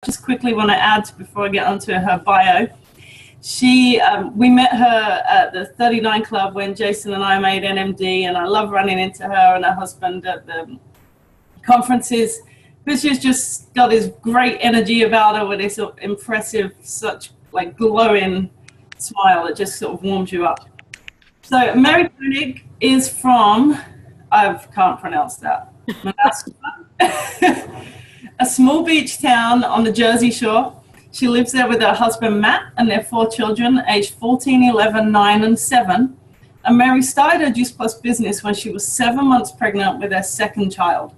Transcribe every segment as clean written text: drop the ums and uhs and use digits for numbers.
just quickly want to add before I get onto her bio. We met her at the 39 Club when Jason and I made NMD, and I love running into her and her husband at the conferences, because she's just got this great energy about her with this impressive, such like glowing smile that just sort of warms you up. So Mary Koenig is from, I can't pronounce that, a small beach town on the Jersey Shore. She lives there with her husband, Matt, and their 4 children, aged 14, 11, 9, and 7. And Mary started her Juice Plus business when she was 7 months pregnant with her second child.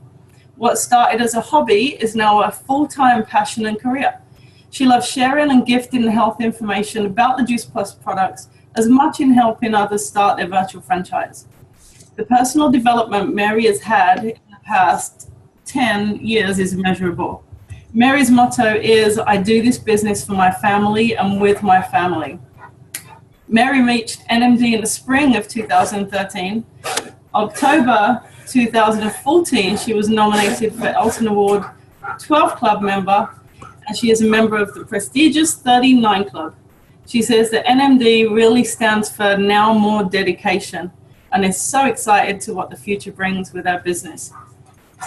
What started as a hobby is now a full-time passion and career. She loves sharing and gifting health information about the Juice Plus products as much in helping others start their virtual franchise. The personal development Mary has had in the past 10 years is immeasurable. Mary's motto is, I do this business for my family and with my family. Mary reached NMD in the spring of 2013. October 2014, she was nominated for Elton Award 12 Club member, and she is a member of the prestigious 39 Club. She says that NMD really stands for now more dedication, and is so excited to what the future brings with our business.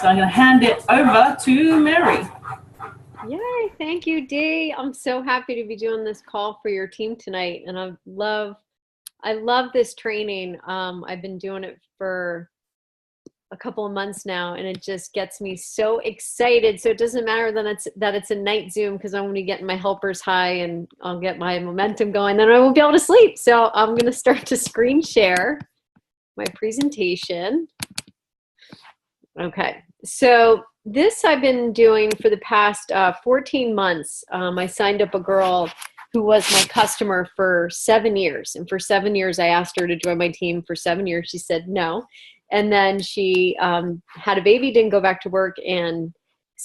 So I'm going to hand it over to Mary. Yay, thank you, Dee. I'm so happy to be doing this call for your team tonight, and I love this training. I've been doing it for a couple of months now, and it just gets me so excited. So it doesn't matter that it's a night Zoom, because I'm going to be getting my helpers high and I'll get my momentum going, then I won't be able to sleep. So I'm going to start to screen share my presentation. Okay, so this I've been doing for the past 14 months. I signed up a girl who was my customer for 7 years. And for 7 years, I asked her to join my team. For 7 years, she said no. And then she had a baby, didn't go back to work, and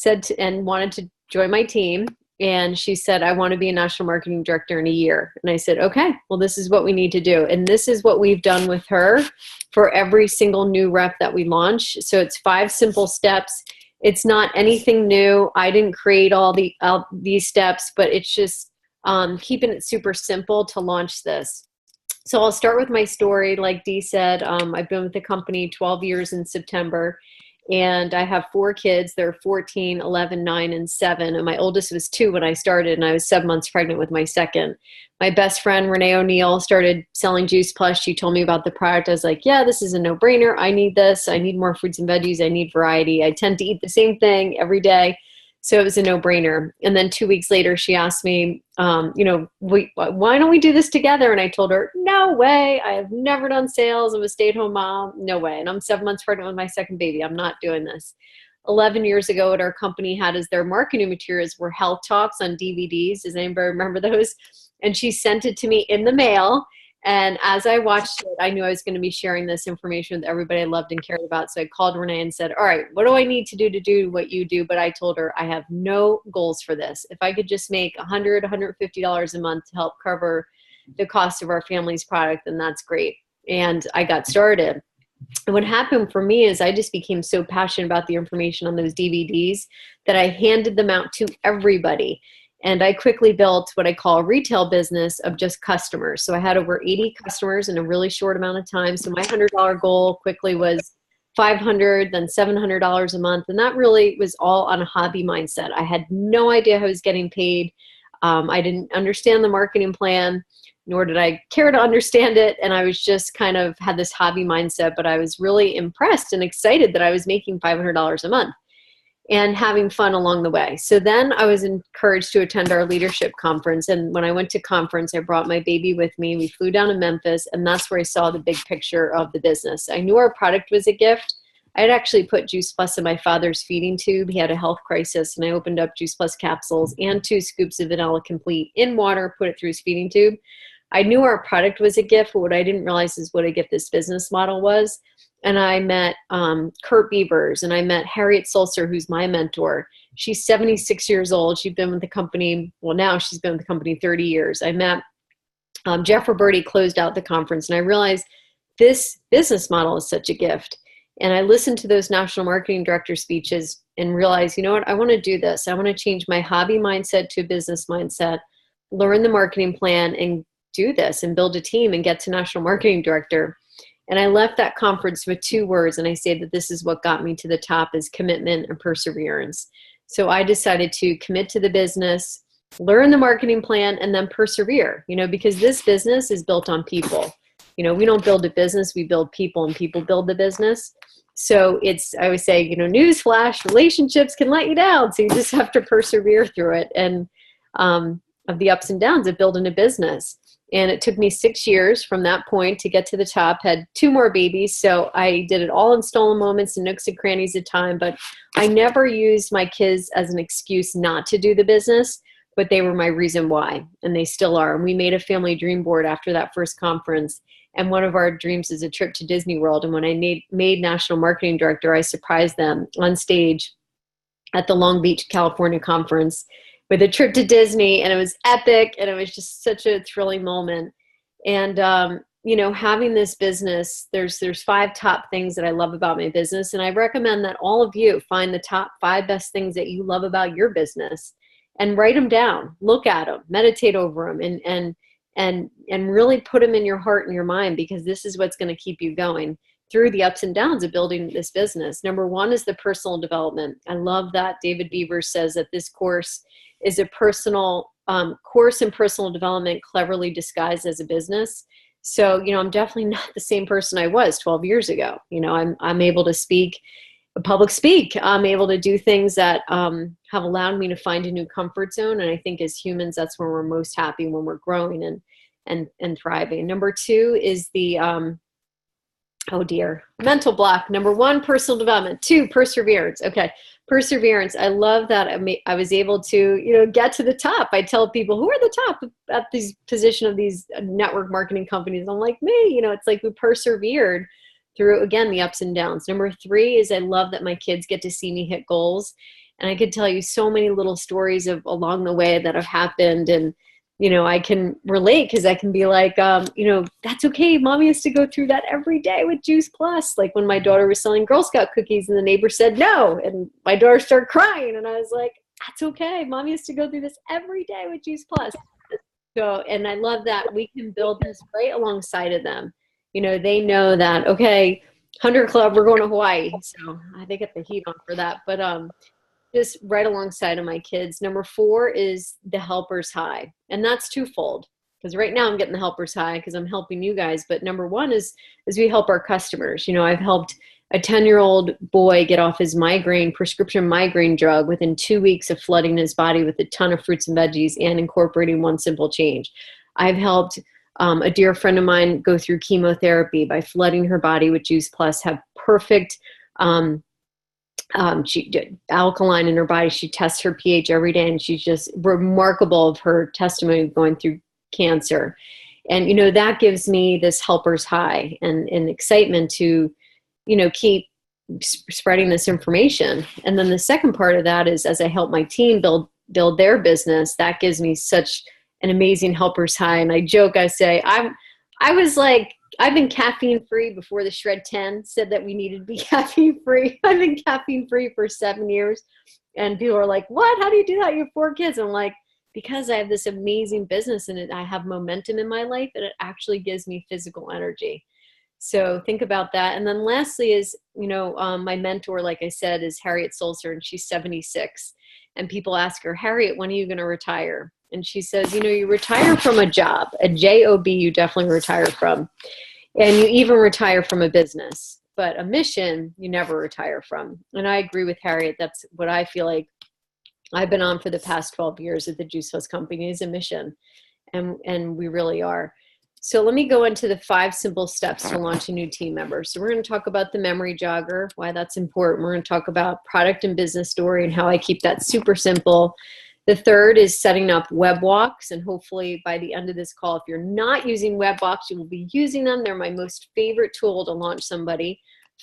wanted to join my team. And she said, I want to be a national marketing director in a year. And I said, okay, well, this is what we need to do. And this is what we've done with her for every single new rep that we launch. So it's 5 simple steps. It's not anything new. I didn't create all these steps, but it's just keeping it super simple to launch this. So I'll start with my story. Like Dee said, I've been with the company 12 years in September, and I have 4 kids. They're 14, 11, 9, and 7. And my oldest was 2 when I started, and I was 7 months pregnant with my second. My best friend, Renee O'Neill, started selling Juice Plus. She told me about the product. I was like, yeah, this is a no-brainer. I need this. I need more fruits and veggies. I need variety. I tend to eat the same thing every day. So it was a no-brainer. And then 2 weeks later, she asked me, why don't we do this together? And I told her, no way. I have never done sales. I'm a stay-at-home mom. No way. And I'm 7 months pregnant with my second baby. I'm not doing this. 11 years ago, what our company had as their marketing materials were health talks on DVDs. Does anybody remember those? And she sent it to me in the mail. And as I watched it, I knew I was going to be sharing this information with everybody I loved and cared about. So I called Renee and said, all right, what do I need to do what you do? But I told her I have no goals for this. If I could just make $100, $150 a month to help cover the cost of our family's product, then that's great. And I got started. And what happened for me is I just became so passionate about the information on those DVDs that I handed them out to everybody. And I quickly built what I call a retail business of just customers. So I had over 80 customers in a really short amount of time. So my $100 goal quickly was $500, then $700 a month. And that really was all on a hobby mindset. I had no idea how I was getting paid. I didn't understand the marketing plan, nor did I care to understand it. And I was just kind of had this hobby mindset, but I was really impressed and excited that I was making $500 a month and having fun along the way. So then I was encouraged to attend our leadership conference. And when I went to conference, I brought my baby with me. We flew down to Memphis, and that's where I saw the big picture of the business. I knew our product was a gift. I had actually put Juice Plus in my father's feeding tube. He had a health crisis, and I opened up Juice Plus capsules and 2 scoops of Vanilla Complete in water, put it through his feeding tube. I knew our product was a gift, but what I didn't realize is what a gift this business model was. And I met Kurt Beavers, and I met Harriet Sulzer, who's my mentor. She's 76 years old. She's been with the company, well, now she's been with the company 30 years. I met Jeff Roberti, closed out the conference, and I realized this business model is such a gift. And I listened to those national marketing director speeches and realized, you know what, I want to do this. I want to change my hobby mindset to a business mindset, learn the marketing plan and do this and build a team and get to national marketing director. And I left that conference with 2 words. And I say that this is what got me to the top, is commitment and perseverance. So I decided to commit to the business, learn the marketing plan, and then persevere, because this business is built on people. We don't build a business, we build people, and people build the business. So I always say, news flash, relationships can let you down. So you just have to persevere through it. And of the ups and downs of building a business. And it took me 6 years from that point to get to the top, had 2 more babies. So I did it all in stolen moments and nooks and crannies at time, but I never used my kids as an excuse not to do the business, but they were my reason why, and they still are. And we made a family dream board after that first conference. And one of our dreams is a trip to Disney World. And when I made national marketing director, I surprised them on stage at the Long Beach, California conference with a trip to Disney, and it was epic, and it was just such a thrilling moment. And having this business, there's 5 top things that I love about my business, and I recommend that all of you find the top 5 best things that you love about your business and write them down, look at them, meditate over them, and really put them in your heart and your mind, because this is what's going to keep you going through the ups and downs of building this business. Number 1 is the personal development. I love that David Beaver says that this course is a personal course in personal development, cleverly disguised as a business. So, I'm definitely not the same person I was 12 years ago. I'm able to public speak. I'm able to do things that have allowed me to find a new comfort zone. And I think as humans, that's where we're most happy, when we're growing and thriving. Number 2 is the mental block. Number 1, personal development. 2, perseverance. Okay. Perseverance. I love that I was able to, get to the top. I tell people, who are the top at these position of these network marketing companies? I'm like, me, it's like we persevered through, again, the ups and downs. Number 3 is I love that my kids get to see me hit goals. And I could tell you so many little stories of along the way that have happened. And, I can relate, because I can be like, that's okay. Mommy has to go through that every day with Juice Plus. Like when my daughter was selling Girl Scout cookies and the neighbor said no, and my daughter started crying, and I was like, that's okay. Mommy has to go through this every day with Juice Plus. So, and I love that we can build this right alongside of them. They know that, okay, 100 Club, we're going to Hawaii. So they get the heat on for that. But just right alongside of my kids. Number 4 is the helper's high. And that's twofold, because right now I'm getting the helper's high because I'm helping you guys. But number 1 is we help our customers. I've helped a 10-year-old boy get off his prescription migraine drug within 2 weeks of flooding his body with a ton of fruits and veggies and incorporating one simple change. I've helped a dear friend of mine go through chemotherapy by flooding her body with Juice Plus, have perfect she did alkaline in her body. She tests her pH every day, and she's just remarkable of her testimony going through cancer. And, that gives me this helper's high and excitement to, keep spreading this information. And then the second part of that is, as I help my team build their business, that gives me such an amazing helper's high. And I joke, I say, I was like, I've been caffeine free before the Shred 10 said that we needed to be caffeine free. I've been caffeine free for 7 years. And people are like, what? How do you do that? You have 4 kids. I'm like, because I have this amazing business and I have momentum in my life, and it actually gives me physical energy. So think about that. And then lastly is, my mentor, like I said, is Harriet Sulzer, and she's 76. And people ask her, Harriet, when are you going to retire? And she says, you retire from a job, a job you definitely retire from. And you even retire from a business, but a mission you never retire from. And I agree with Harriet. That's what I feel like I've been on for the past 12 years at the Juice Plus Company, is a mission. And we really are. So let me go into the 5 simple steps to launch a new team member. So we're going to talk about the memory jogger, why that's important. We're going to talk about product and business story and how I keep that super simple. The third is setting up web walks, and hopefully by the end of this call, if you're not using web walks, you will be using them. They're my most favorite tool to launch somebody.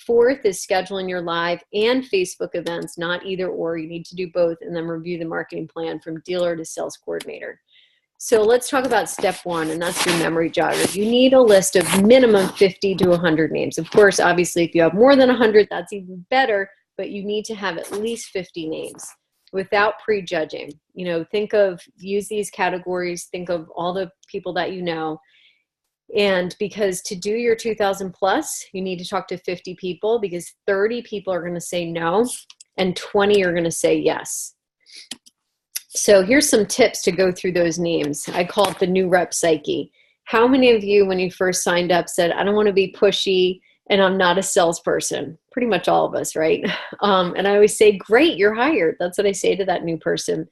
4th is scheduling your live and Facebook events, not either or. You need to do both, and then review the marketing plan from dealer to sales coordinator. So let's talk about step one, and that's your memory jogger. You need a list of minimum 50 to 100 names. Of course, obviously, if you have more than 100, that's even better, but you need to have at least 50 names without prejudging. You know, use these categories, think of all the people that you know. And because to do your 2000 plus, you need to talk to 50 people, because 30 people are going to say no and 20 are going to say yes. So here's some tips to go through those names. I call it the new Rep Psyche. How many of you, when you first signed up, said, I don't want to be pushy and I'm not a salesperson? Pretty much all of us, right? And I always say, great, you're hired. That's what I say to that new person.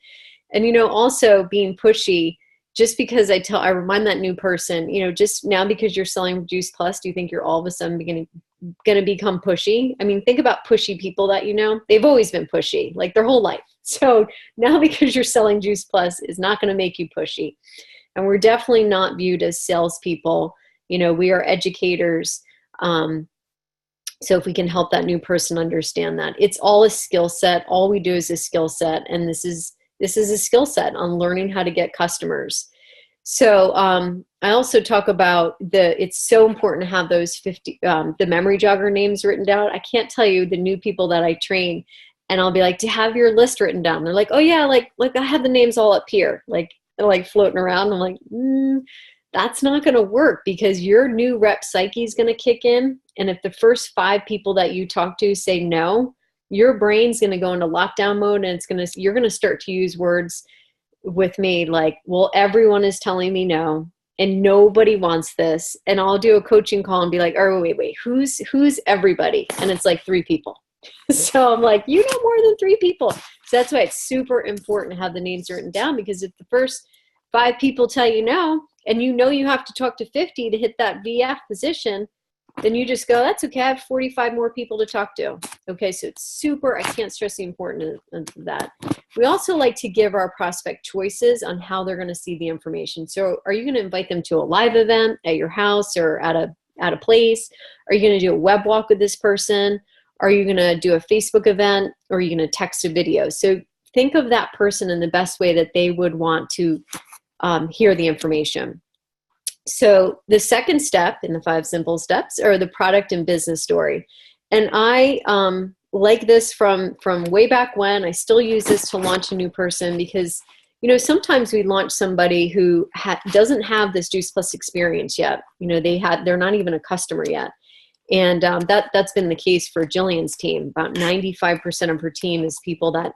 And, you know, also being pushy, just because I remind that new person, you know, just now because you're selling Juice Plus, do you think you're all of a sudden going to become pushy? I mean, think about pushy people that you know. They've always been pushy, like their whole life. So now because you're selling Juice Plus is not going to make you pushy. And we're definitely not viewed as salespeople. You know, we are educators. So if we can help that new person understand that, it's all a skill set. All we do is a skill set. And this is a skill set on learning how to get customers. So I also talk about it's so important to have those 50, the memory jogger names written down. I can't tell you the new people that I train, and I'll be like, to have your list written down. They're like, oh yeah, like I have the names all up here, like floating around. I'm like, that's not going to work, because your new Rep Psyche is going to kick in. And if the first 5 people that you talk to say no, your brain's going to go into lockdown mode, and you're going to start to use words with me like, well, everyone is telling me no, and nobody wants this. And I'll do a coaching call and be like, oh, wait, who's everybody? And it's like 3 people. So I'm like, you know more than 3 people. So that's why it's super important to have the names written down, because if the first 5 people tell you no, and you know you have to talk to 50 to hit that VF position, then you just go, that's okay, I have 45 more people to talk to. Okay, so it's super, I can't stress the importance of that. We also like to give our prospect choices on how they're going to see the information. So are you going to invite them to a live event at your house or at a place? Are you going to do a web walk with this person? Are you going to do a Facebook event? Or are you going to text a video? So think of that person in the best way that they would want to hear the information. So the second step in the 5 simple steps are the product and business story. And I like this from way back when. I still use this to launch a new person, because, you know, sometimes we launch somebody who doesn't have this Juice Plus experience yet. You know, they're not even a customer yet. And that's been the case for Jillian's team. About 95% of her team is people that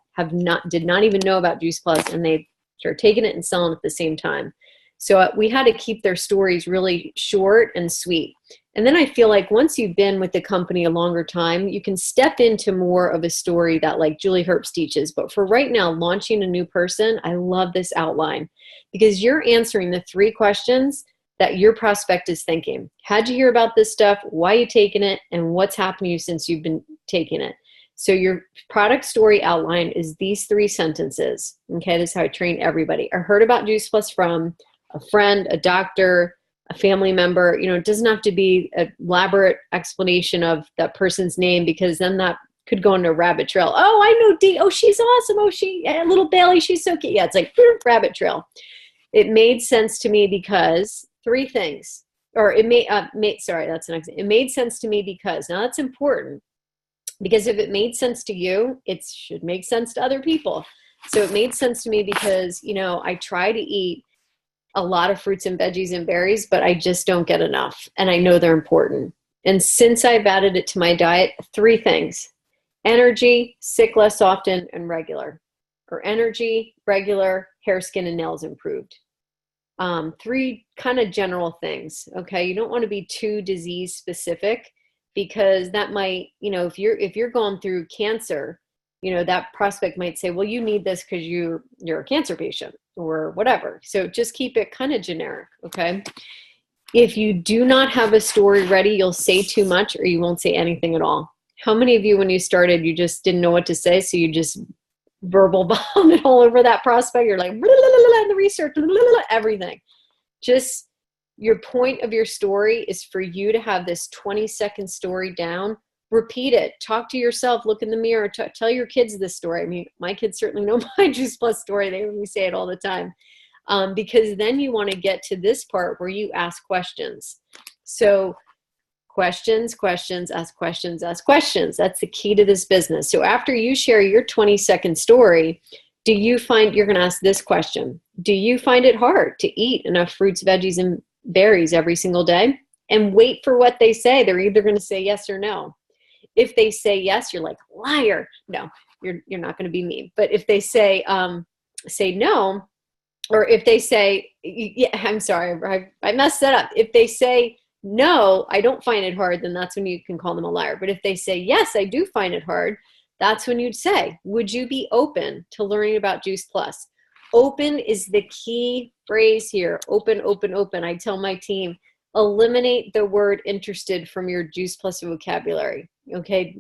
did not even know about Juice Plus, and they start taking it and selling at the same time. So we had to keep their stories really short and sweet. And then I feel like once you've been with the company a longer time, you can step into more of a story that like Julie Herbst teaches. But for right now, launching a new person, I love this outline, because you're answering the 3 questions that your prospect is thinking. How'd you hear about this stuff? Why are you taking it? And what's happened to you since you've been taking it? So your product story outline is these 3 sentences. Okay, this is how I train everybody. I heard about Juice Plus from a friend, a doctor, a family member. You know, it doesn't have to be an elaborate explanation of that person's name, because then that could go into a rabbit trail. Oh, I know Dee. Oh, she's awesome. Oh, little Bailey, she's so cute. Yeah, it's like rabbit trail. It made sense to me because 3 things. Or it that's an example. It made sense to me because, now that's important, because if it made sense to you, it should make sense to other people. So it made sense to me because, you know, I try to eat a lot of fruits and veggies and berries, but I just don't get enough. And I know they're important. And since I've added it to my diet, 3 things: energy, sick less often, and regular. Or energy, regular, hair, skin, and nails improved. 3 kind of general things. Okay. You don't want to be too disease specific, because that might, you know, if you're going through cancer, you know, that prospect might say, well, you need this because you're a cancer patient or whatever. So just keep it kind of generic. Okay. If you do not have a story ready, you'll say too much, or you won't say anything at all. How many of you, when you started, you just didn't know what to say, so you just verbal bomb it all over that prospect? You're like, blah, blah, blah, blah, the research, blah, blah, blah, everything. Just your point of your story is for you to have this 20-second story down. Repeat it. Talk to yourself. Look in the mirror. Tell your kids this story. I mean, my kids certainly know my Juice Plus story. We say it all the time. because then you want to get to this part where you ask questions. So questions, ask questions, ask questions. That's the key to this business. So after you share your 20-second story, you're going to ask this question. Do you find it hard to eat enough fruits, veggies, and berries every single day? And wait for what they say. They're either going to say yes or no. If they say yes, you're like, liar. No, you're not going to be mean. But if they say no, or if they say, yeah, I'm sorry, I messed that up. If they say, no, I don't find it hard, then that's when you can call them a liar. But if they say, yes, I do find it hard, that's when you'd say, would you be open to learning about Juice Plus? Open is the key phrase here. Open, open, open. I tell my team, eliminate the word interested from your Juice Plus vocabulary. Okay.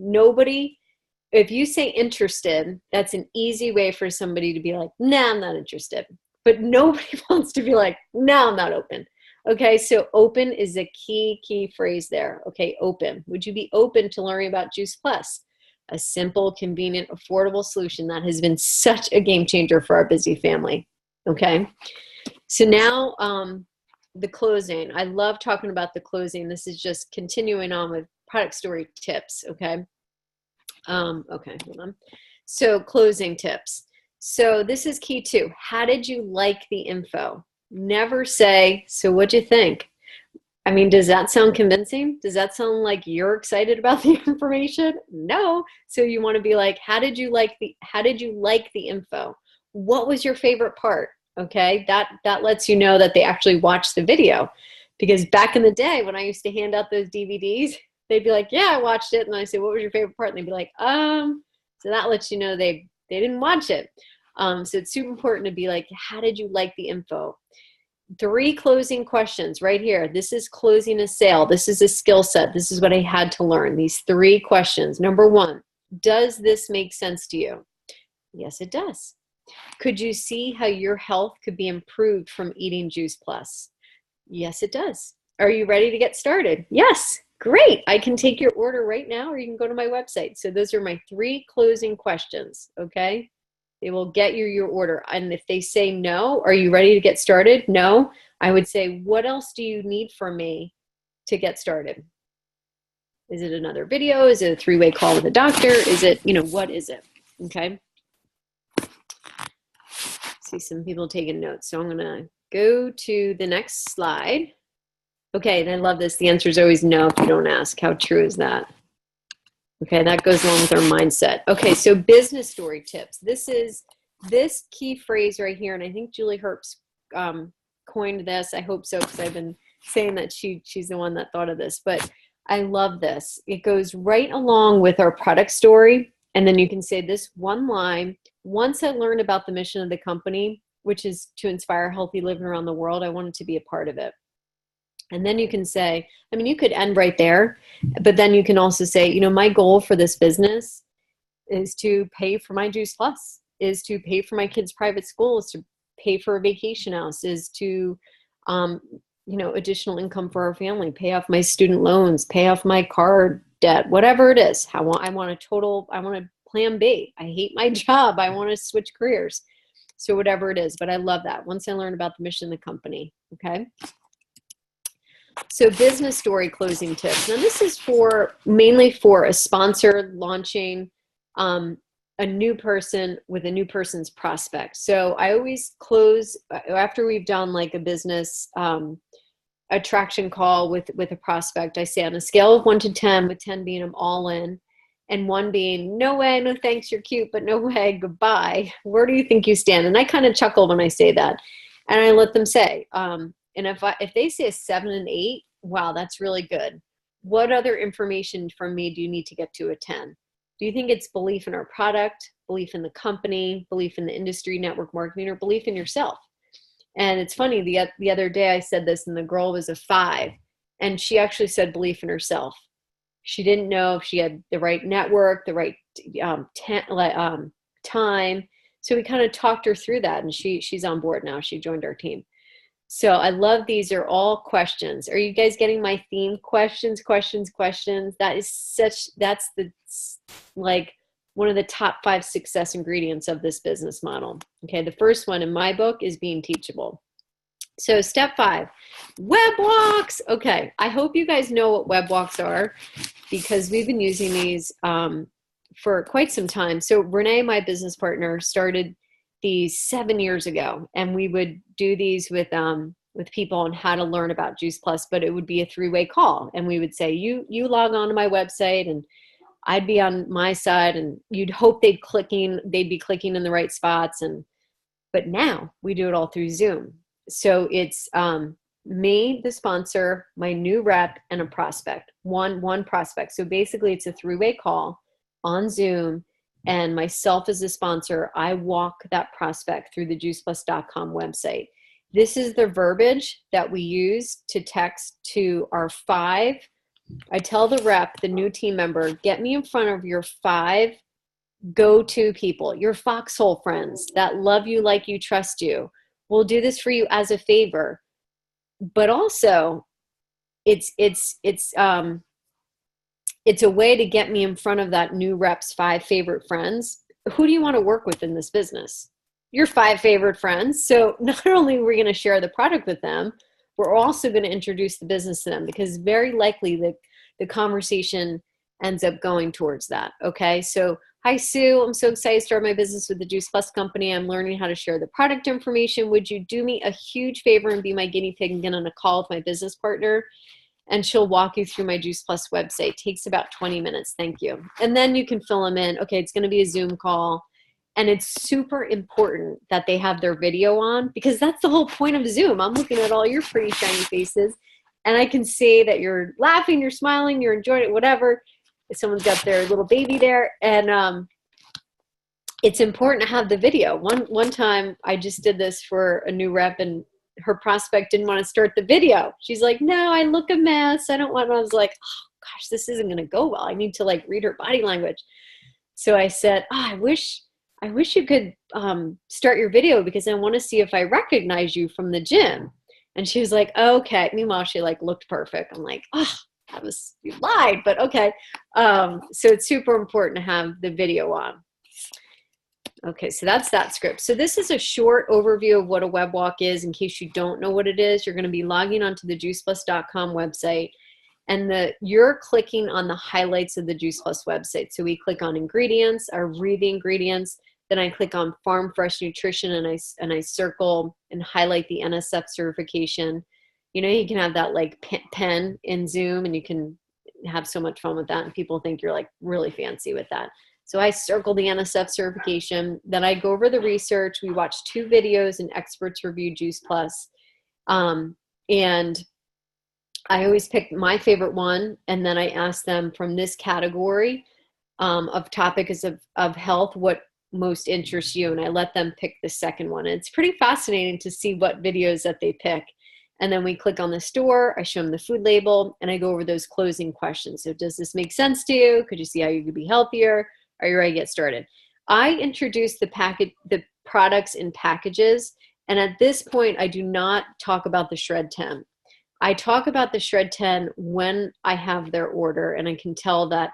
If you say interested, that's an easy way for somebody to be like, nah, I'm not interested. But nobody wants to be like, no, I'm not open. Okay. So open is a key phrase there. Okay. Open. Would you be open to learning about Juice Plus? A simple, convenient, affordable solution that has been such a game changer for our busy family. Okay. So now, the closing. I love talking about the closing. This is just continuing on with product story tips. Okay. Okay. Hold on. So closing tips. So this is key too. How did you like the info? Never say, so what'd you think? I mean, does that sound convincing? Does that sound like you're excited about the information? No. So you want to be like, how did you like the info? What was your favorite part? Okay. That lets you know that they actually watched the video, because back in the day when I used to hand out those DVDs, they'd be like, yeah, I watched it. And I say, what was your favorite part? And they'd be like, so that lets you know they didn't watch it. So it's super important to be like, how did you like the info? 3 closing questions right here. This is closing a sale. This is a skill set. This is what I had to learn. These 3 questions. Number 1, does this make sense to you? Yes, it does. Could you see how your health could be improved from eating Juice Plus? Yes, it does. Are you ready to get started? Yes. Great. I can take your order right now, or you can go to my website. So those are my 3 closing questions. Okay. They will get you your order. And if they say no, are you ready to get started? No. I would say, what else do you need from me to get started? Is it another video? Is it a 3-way call with a doctor? Is it, what is it? Okay. See some people taking notes. So I'm going to go to the next slide. Okay. And I love this. The answer is always no if you don't ask. How true is that? Okay, that goes along with our mindset. Okay, so business story tips. This key phrase right here, and I think Julie Herbst coined this. I hope so, because I've been saying that she's the one that thought of this. But I love this. It goes right along with our product story, and then you can say this one line. Once I learned about the mission of the company, which is to inspire healthy living around the world, I wanted to be a part of it. And then you can say, you could end right there, but then you can also say, my goal for this business is to pay for my Juice Plus, is to pay for my kids' private school, is to pay for a vacation house, is to, additional income for our family, pay off my student loans, pay off my car debt, whatever it is. I want a plan B. I hate my job. I want to switch careers. So whatever it is, but I love that. Once I learn about the mission of the company. Okay. So business story closing tips. Now this is mainly for a sponsor launching a new person with a new person's prospect. So I always close after we've done like a business attraction call with a prospect. I say on a scale of 1 to 10, with 10 being I'm all in, and 1 being no way, no thanks, you're cute, but no way, goodbye. Where do you think you stand? And I kind of chuckle when I say that, and I let them say. And if they say a 7 and 8, wow, that's really good. What other information from me do you need to get to a 10? Do you think it's belief in our product, belief in the company, belief in the industry, network marketing, or belief in yourself? And it's funny, the other day I said this and the girl was a 5, and she actually said belief in herself. She didn't know if she had the right network, the right time. So we kind of talked her through that, and she's on board now. She joined our team. So I love these are all questions. Are you guys getting my theme? Questions. That's the one of the top 5 success ingredients of this business model. Okay, the first one in my book is being teachable. So step 5, web walks. Okay, I hope you guys know what web walks are, because we've been using these for quite some time. So Renee, my business partner, started these 7 years ago, and we would do these with people on how to learn about Juice Plus, but it would be a 3-way call. And we would say, you log on to my website, and I'd be on my side, and you'd hope they'd be clicking in the right spots. But now we do it all through Zoom. So it's me, the sponsor, my new rep, and a prospect, one prospect. So basically it's a 3-way call on Zoom, and myself as a sponsor, I walk that prospect through the juiceplus.com website. This is the verbiage that we use to text to our 5. I tell the rep, the new team member, get me in front of your 5 go-to people, your foxhole friends that love you, like you, trust you. We'll do this for you as a favor. But also it's a way to get me in front of that new rep's 5 favorite friends. Who do you want to work with in this business? Your 5 favorite friends. So not only are we going to share the product with them, we're also going to introduce the business to them, because very likely the conversation ends up going towards that. Okay. So hi, Sue. I'm so excited to start my business with the Juice Plus company. I'm learning how to share the product information. Would you do me a huge favor and be my guinea pig and get on a call with my business partner? And she'll walk you through my Juice Plus website. It takes about 20 minutes. Thank you. And then you can fill them in. Okay, it's going to be a Zoom call. And it's super important that they have their video on, because that's the whole point of Zoom. I'm looking at all your pretty shiny faces, and I can see that you're laughing, you're smiling, you're enjoying it, whatever. If someone's got their little baby there. And it's important to have the video. One time I just did this for a new rep, and her prospect didn't want to start the video. She's like, no, I look a mess. I don't want to. I was like, oh gosh, this isn't going to go well. I need to read her body language. So I said, I wish you could start your video, because I want to see if I recognize you from the gym. And she was like, okay. Meanwhile, she looked perfect. I'm like, oh, you lied, but okay. So it's super important to have the video on. Okay, so that's that script. So this is a short overview of what a web walk is. In case you don't know what it is, you're going to be logging onto the juiceplus.com website, and you're clicking on the highlights of the Juice Plus website. So we click on ingredients, I read the ingredients, then I click on Farm Fresh Nutrition, and I circle and highlight the NSF certification. You know, you can have that pen in Zoom, and you can have so much fun with that, and people think you're really fancy with that. So I circle the NSF certification. Then I go over the research. We watch 2 videos and experts review Juice Plus. And I always pick my favorite one. And then I ask them from this category of topics of health, what most interests you. And I let them pick the second one. And it's pretty fascinating to see what videos that they pick. And then we click on the store. I show them the food label, and I go over those closing questions. So does this make sense to you? Could you see how you could be healthier? Are you ready to get started? I introduce the products in packages. And at this point, I do not talk about the Shred 10. I talk about the Shred 10 when I have their order, and I can tell that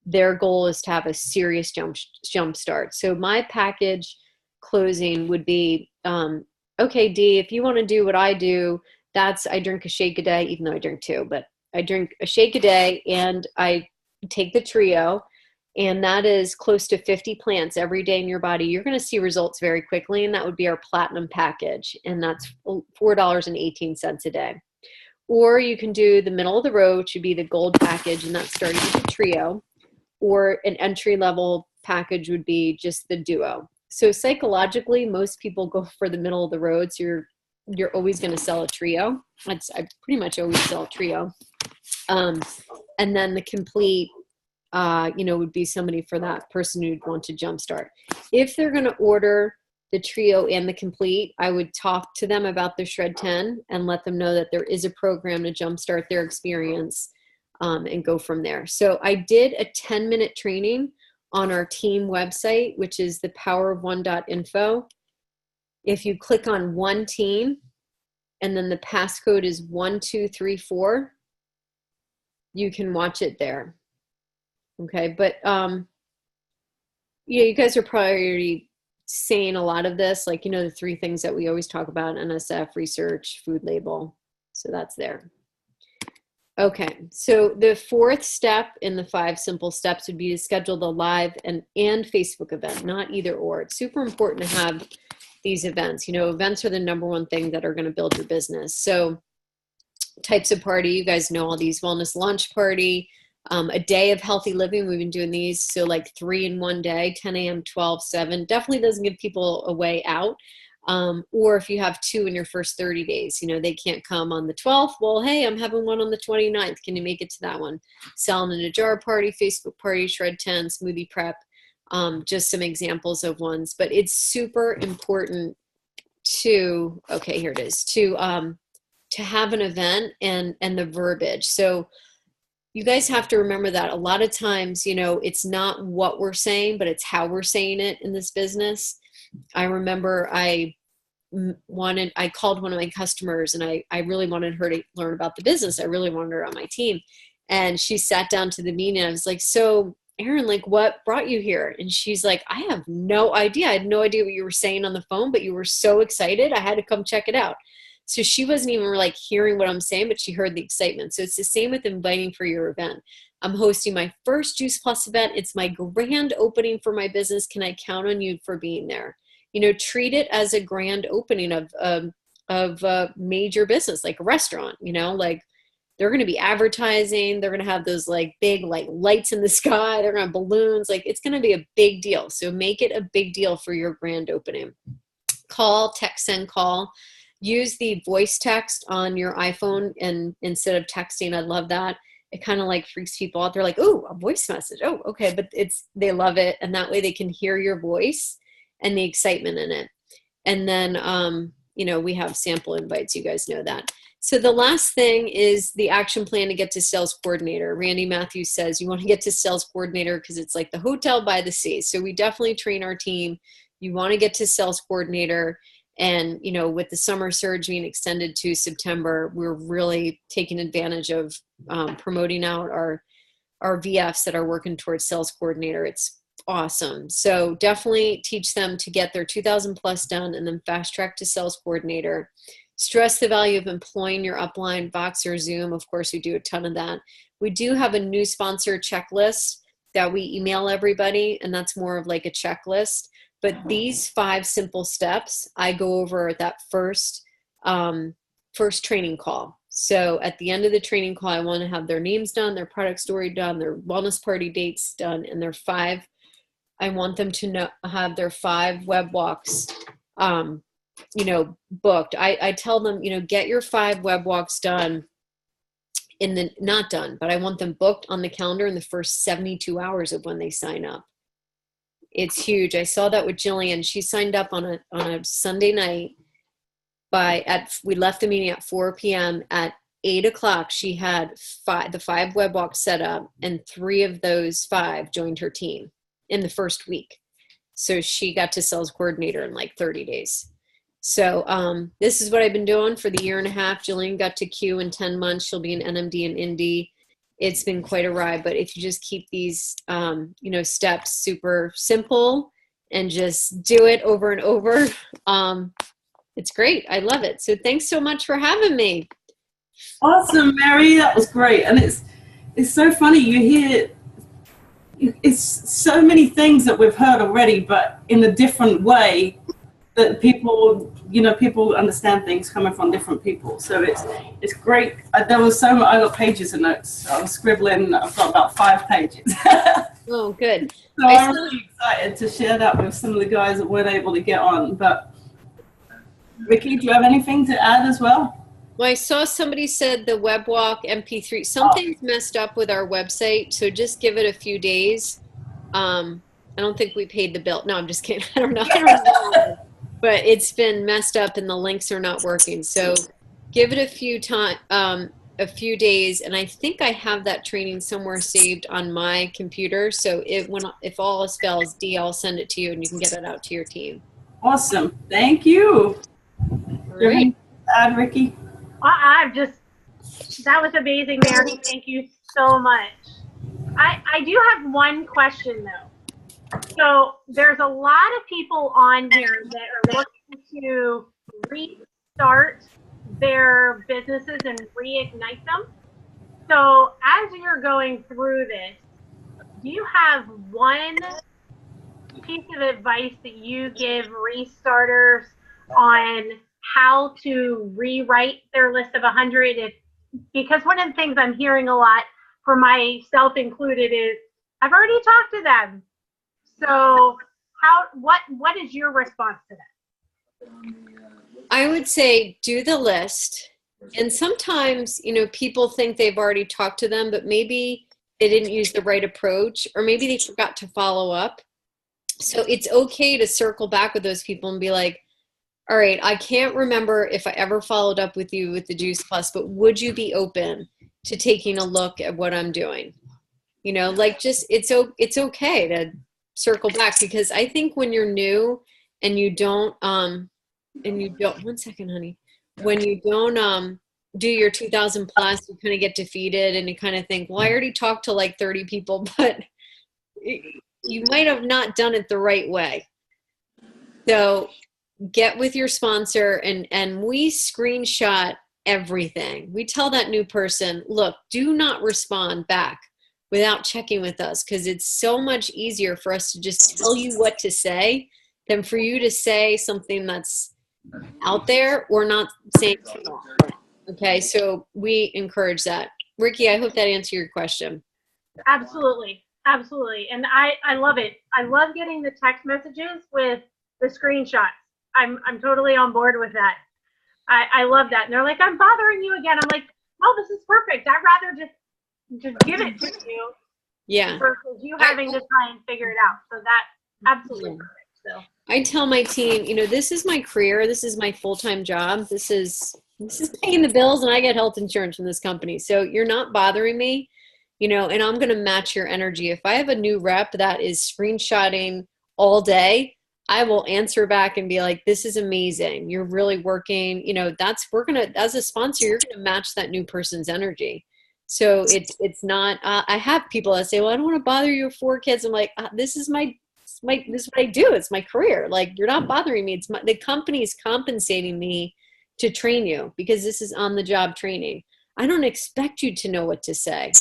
their goal is to have a serious jump start. So my package closing would be, okay, Dee, if you want to do what I do, I drink a shake a day, even though I drink 2, but I drink a shake a day, and I take the trio. And that is close to 50 plants every day in your body. You're going to see results very quickly. And that would be our platinum package. And that's $4.18 a day. Or you can do the middle of the road, which would be the gold package. And that's starting with the trio. Or an entry level package would be just the duo. So psychologically, most people go for the middle of the road. So you're always going to sell a trio. I pretty much always sell a trio. And then the complete, would be somebody for that person who'd want to jumpstart. If they're going to order the trio and the complete, I would talk to them about the Shred 10 and let them know that there is a program to jumpstart their experience, and go from there. So I did a 10-minute training on our team website, which is thepowerof1.info. If you click on One Team, and then the passcode is 1234, you can watch it there. Okay, but Yeah, you guys are probably already saying a lot of this, like, you know, the 3 things that we always talk about: NSF, research, food label. So that's there. Okay, so the 4th step in the 5 simple steps would be to schedule the live and Facebook event, not either or. It's super important to have these events. You know, events are the #1 thing that are going to build your business. So types of party, you guys know all these: wellness lunch party, a day of healthy living. We've been doing these. So like 3 in one day, 10 a.m., 12, 7, definitely doesn't give people a way out. Or if you have 2 in your first 30 days, you know, they can't come on the 12th. Well, hey, I'm having one on the 29th. Can you make it to that one? Selling in a jar party, Facebook party, shred 10, smoothie prep. Just some examples of ones, but it's super important to, okay, here it is, to have an event and the verbiage. So you guys have to remember that a lot of times, you know, it's not what we're saying, but it's how we're saying it in this business. I remember I called one of my customers, and I really wanted her to learn about the business. I really wanted her on my team. And she sat down to the meeting. I was like, so Erin, like, what brought you here? And she's like, I have no idea. I had no idea what you were saying on the phone, but you were so excited. I had to come check it out. So she wasn't even like hearing what I'm saying, but she heard the excitement. So it's the same with inviting for your event. I'm hosting my first Juice Plus event. It's my grand opening for my business. Can I count on you for being there? You know, treat it as a grand opening of a major business, like a restaurant. You know, like they're going to be advertising. They're going to have those like big like lights in the sky. They're going to have balloons. Like it's going to be a big deal. So make it a big deal for your grand opening. Call, text, send, call. Use the voice text on your iPhone and instead of texting. I love that. It kind of like freaks people out. They're like, oh, a voice message. Oh, okay. But they love it. And that way they can hear your voice and the excitement in it. And then, you know, we have sample invites. You guys know that. So the last thing is the action plan to get to sales coordinator. Randy Matthews says you want to get to sales coordinator because it's like the hotel by the sea. So we definitely train our team. You want to get to sales coordinator. And, you know, with the summer surge being extended to September, we're really taking advantage of promoting out our VFs that are working towards sales coordinator. It's awesome. So definitely teach them to get their 2,000 plus done and then fast track to sales coordinator. Stress the value of employing your upline, Vox or Zoom. Of course, we do a ton of that. We do have a new sponsor checklist that we email everybody, and that's more of like a checklist. But these 5 simple steps, I go over at that first training call. So at the end of the training call, I want to have their names done, their product story done, their wellness party dates done, and their 5. I want them to have their 5 web walks, you know, booked. I tell them, you know, get your 5 web walks done not done, but I want them booked on the calendar in the first 72 hours of when they sign up. It's huge. I saw that with Jillian. She signed up on a Sunday night. We left the meeting at 4 p.m. At 8 o'clock, she had the 5 web walks set up, and 3 of those 5 joined her team in the first week. So she got to sales coordinator in like 30 days. So this is what I've been doing for the 1.5 years. Jillian got to Q in 10 months. She'll be an NMD and Indy. It's been quite a ride, but if you just keep these, you know, steps super simple and just do it over and over, it's great. I love it. So thanks so much for having me. Awesome, Mary. That was great. And it's so funny. You hear it's so many things that we've heard already, but in a different way that people understand things coming from different people. So it's great. There was I got pages of notes. I was scribbling. I've got about 5 pages. Oh, good. So I'm really excited to share that with some of the guys that weren't able to get on. But Ricky, do you have anything to add as well? Well, I saw somebody said the WebWalk MP3, something's messed up with our website. So just give it a few days. I don't think we paid the bill. No, I'm just kidding. I don't know. But it's been messed up and the links are not working. So give it a few days. And I think I have that training somewhere saved on my computer. So if all else fails, Dee, I'll send it to you and you can get it out to your team. Awesome. Thank you. Great. Add, Ricky? That was amazing, Mary. Thank you so much. I do have one question though. So there's a lot of people on here that are looking to restart their businesses and reignite them. So as you're going through this, do you have one piece of advice that you give restarters on how to rewrite their list of 100? Because one of the things I'm hearing a lot, for myself included, is I've already talked to them. So what is your response to that? I would say do the list. And sometimes, you know, people think they've already talked to them, but maybe they didn't use the right approach, or maybe they forgot to follow up. So it's okay to circle back with those people and be like, all right, I can't remember if I ever followed up with you with the Juice Plus, but would you be open to taking a look at what I'm doing? You know, like, just, it's okay to circle back, because I think when you're new and you don't, one second, honey, when you don't, do your 2000 plus, you kind of get defeated and you kind of think, well, I already talked to like 30 people, but you might have not done it the right way. So get with your sponsor, and we screenshot everything. We tell that new person, look, do not respond back without checking with us, because it's so much easier for us to just tell you what to say than for you to say something that's out there or not saying at all. Okay, so we encourage that. Ricky, I hope that answered your question. Absolutely. Absolutely. And I love it. I love getting the text messages with the screenshots. I'm totally on board with that. I love that. And they're like, I'm bothering you again. I'm like, oh, this is perfect. I'd rather just give it to you. Yeah. Versus you having to try and figure it out. So that's absolutely perfect. So I tell my team, you know, this is my career. This is my full-time job. This is paying the bills, and I get health insurance from this company. So you're not bothering me, you know, and I'm going to match your energy. If I have a new rep that is screenshotting all day, I will answer back and be like, this is amazing. You're really working, you know, we're going to, as a sponsor, you're going to match that new person's energy. So it's not, I have people that say, well, I don't want to bother you with 4 kids. I'm like, this is what I do. It's my career. Like, you're not bothering me. The company's compensating me to train you, because this is on the job training. I don't expect you to know what to say,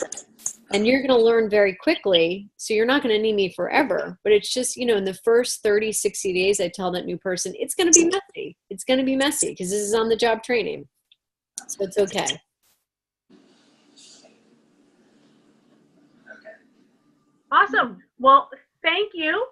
and you're going to learn very quickly. So you're not going to need me forever, but it's just, you know, in the first 30, 60 days, I tell that new person, it's going to be messy. It's going to be messy because this is on the job training. So it's okay. awesome. Well, thank you